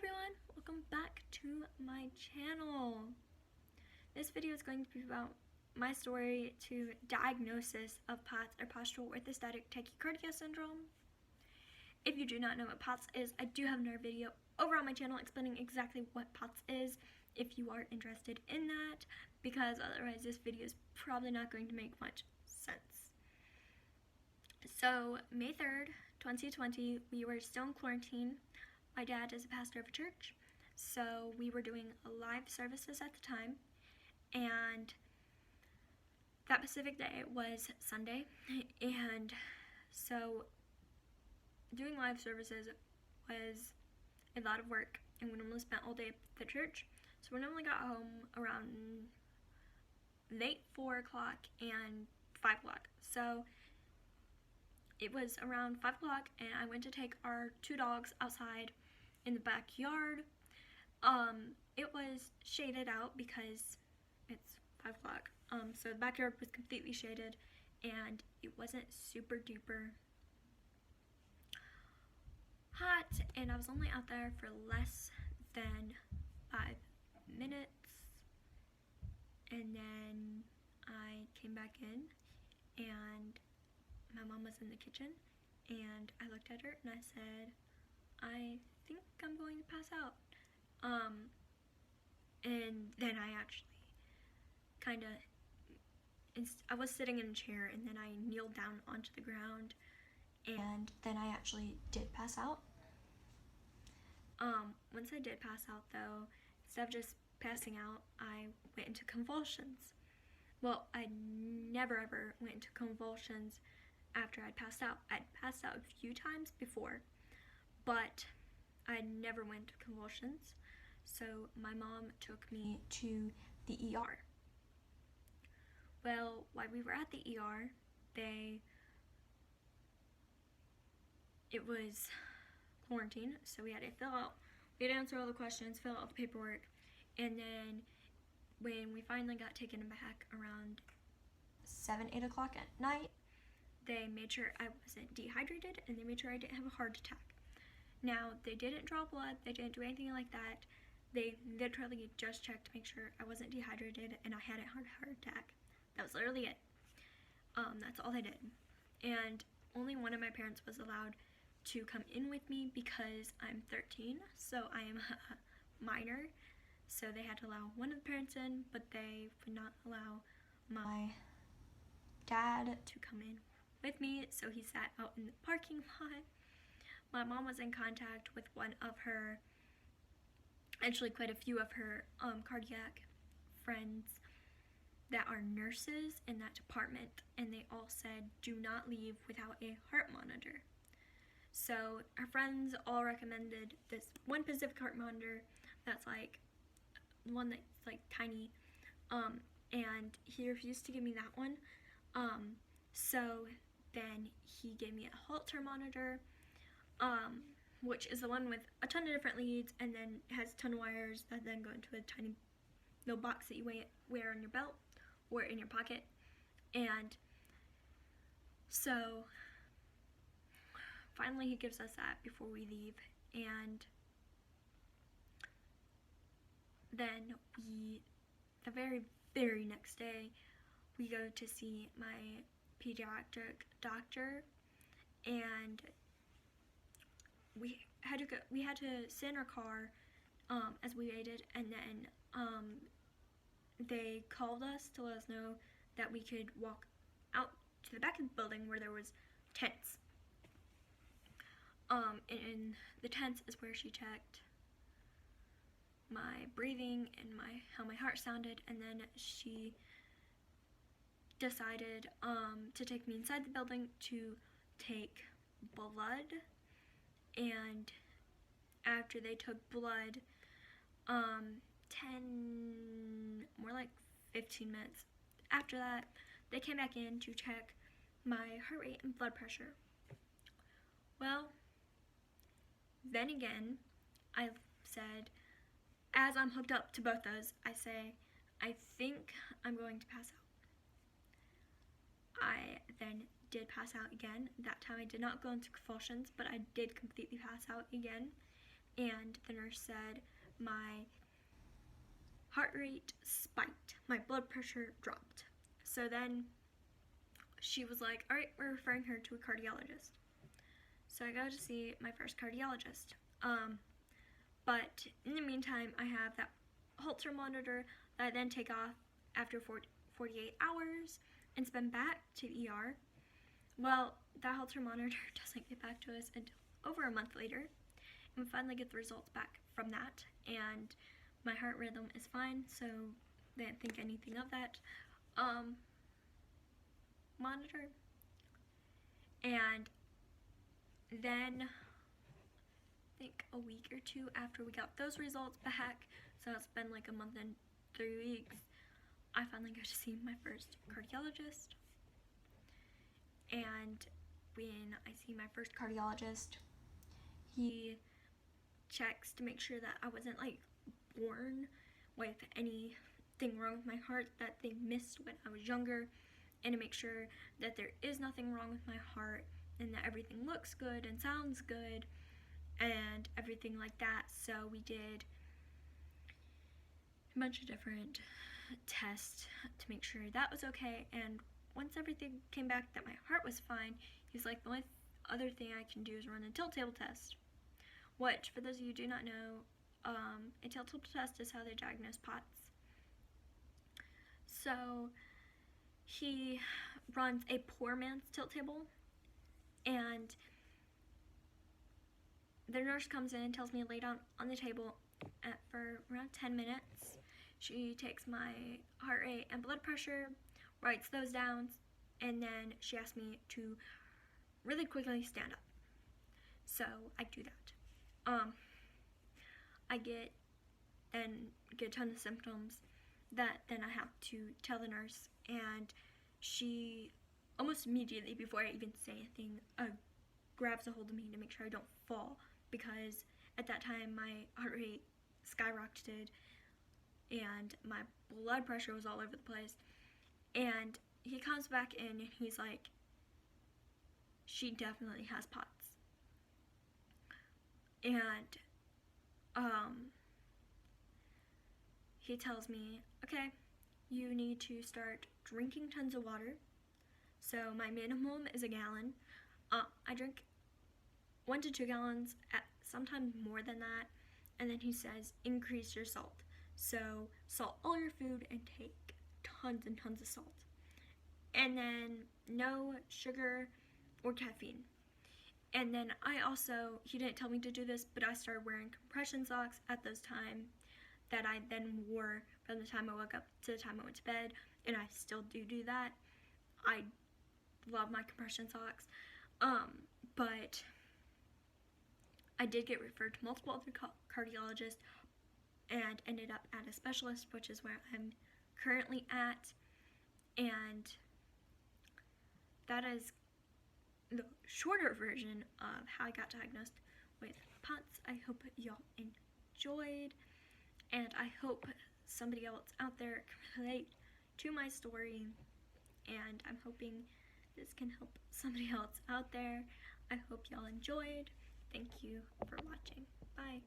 Hi everyone, welcome back to my channel. This video is going to be about my story to diagnosis of P.O.T.S or postural orthostatic tachycardia syndrome. If you do not know what P.O.T.S is, I do have another video over on my channel explaining exactly what P.O.T.S is if you are interested in that, because otherwise this video is probably not going to make much sense. So May 3rd, 2020, we were still in quarantine. My dad is a pastor of a church, so we were doing live services at the time, and that specific day was Sunday, and so doing live services was a lot of work, and we normally spent all day at the church, so we normally got home around late 4 o'clock and 5 o'clock, so it was around 5 o'clock, and I went to take our two dogs outside in the backyard. It was shaded out because it's 5 o'clock. So the backyard was completely shaded, and it wasn't super duper hot, and I was only out there for less than 5 minutes, and then I came back in, and my mom was in the kitchen, and I looked at her and I said, I think I'm going to pass out. And then I actually I was sitting in a chair, and then I kneeled down onto the ground, and then I actually did pass out. Once I did pass out though, instead of just passing out, I went into convulsions. Well, I never ever went into convulsions after I'd passed out. I'd passed out a few times before, but I never went to convulsions. So my mom took me to the ER. Well, while we were at the ER, it was quarantine, so we had to answer all the questions, fill out the paperwork, and then when we finally got taken back around 7-8 o'clock at night, they made sure I wasn't dehydrated, and they made sure I didn't have a heart attack. Now, they didn't draw blood, they didn't do anything like that. They literally just checked to make sure I wasn't dehydrated and I hadn't had a heart attack. That was literally it. That's all they did. And only one of my parents was allowed to come in with me because I'm 13, so I am a minor. So they had to allow one of the parents in, but they would not allow my dad to come in with me, so he sat out in the parking lot. My mom was in contact with actually quite a few of her cardiac friends that are nurses in that department, and they all said do not leave without a heart monitor. So her friends all recommended this one Pacific heart monitor that's like one that's like tiny, and he refused to give me that one. So then he gave me a Holter monitor, which is the one with a ton of different leads, and then has a ton of wires that then go into a tiny little box that you wear on your belt or in your pocket. And so finally he gives us that before we leave, and then the very next day, we go to see my pediatric doctor, and we had to sit in our car as we waited, and then they called us to let us know that we could walk out to the back of the building where there was tents. And in the tents is where she checked my breathing and how my heart sounded, and then she decided to take me inside the building to take blood. And after they took blood, 15 minutes after that, they came back in to check my heart rate and blood pressure. Well, then again, I said, as I'm hooked up to both those, I say, I think I'm going to pass out. I then did pass out again. That time I did not go into convulsions, but I did completely pass out again. and the nurse said my heart rate spiked, my blood pressure dropped. So then she was like, all right, we're referring her to a cardiologist. So I go to see my first cardiologist. But in the meantime, I have that Holter monitor that I then take off after 48 hours and send back to the ER. Well, that Holter monitor doesn't get back to us until over a month later, and we finally get the results back from that, and my heart rhythm is fine, so they didn't think anything of that monitor. And then I think a week or two after we got those results back, so it's been like a month and 3 weeks, I finally go to see my first cardiologist. And when I see my first cardiologist, he checks to make sure that I wasn't like born with anything wrong with my heart that they missed when I was younger, and to make sure that there is nothing wrong with my heart and that everything looks good and sounds good and everything like that. So we did a bunch of different tests to make sure that was okay, and once everything came back that my heart was fine, he's like, the only other thing I can do is run a tilt table test, which, for those of you who do not know, a tilt table test is how they diagnose POTS. So he runs a poor man's tilt table, and the nurse comes in and tells me to lay down on the table for around 10 minutes. She takes my heart rate and blood pressure, writes those down, and then she asks me to really quickly stand up. So I do that. I get a ton of symptoms that then I have to tell the nurse, and she almost immediately, before I even say anything, grabs a hold of me to make sure I don't fall, because at that time my heart rate skyrocketed and my blood pressure was all over the place. And he comes back in and he's like, she definitely has POTS. And he tells me, okay, you need to start drinking tons of water. So my minimum is 1 gallon. I drink 1 to 2 gallons, sometimes more than that. And then he says, increase your salt. So salt all your food and take tons and tons of salt. And then no sugar or caffeine. And then he didn't tell me to do this, but I started wearing compression socks at those times that I then wore from the time I woke up to the time I went to bed, and I still do that. I love my compression socks. But I did get referred to multiple other cardiologists and ended up at a specialist, which is where I'm currently at. And that is the shorter version of how I got diagnosed with POTS. I hope y'all enjoyed, and I hope somebody else out there can relate to my story, and I'm hoping this can help somebody else out there. I hope y'all enjoyed. Thank you for watching. Bye.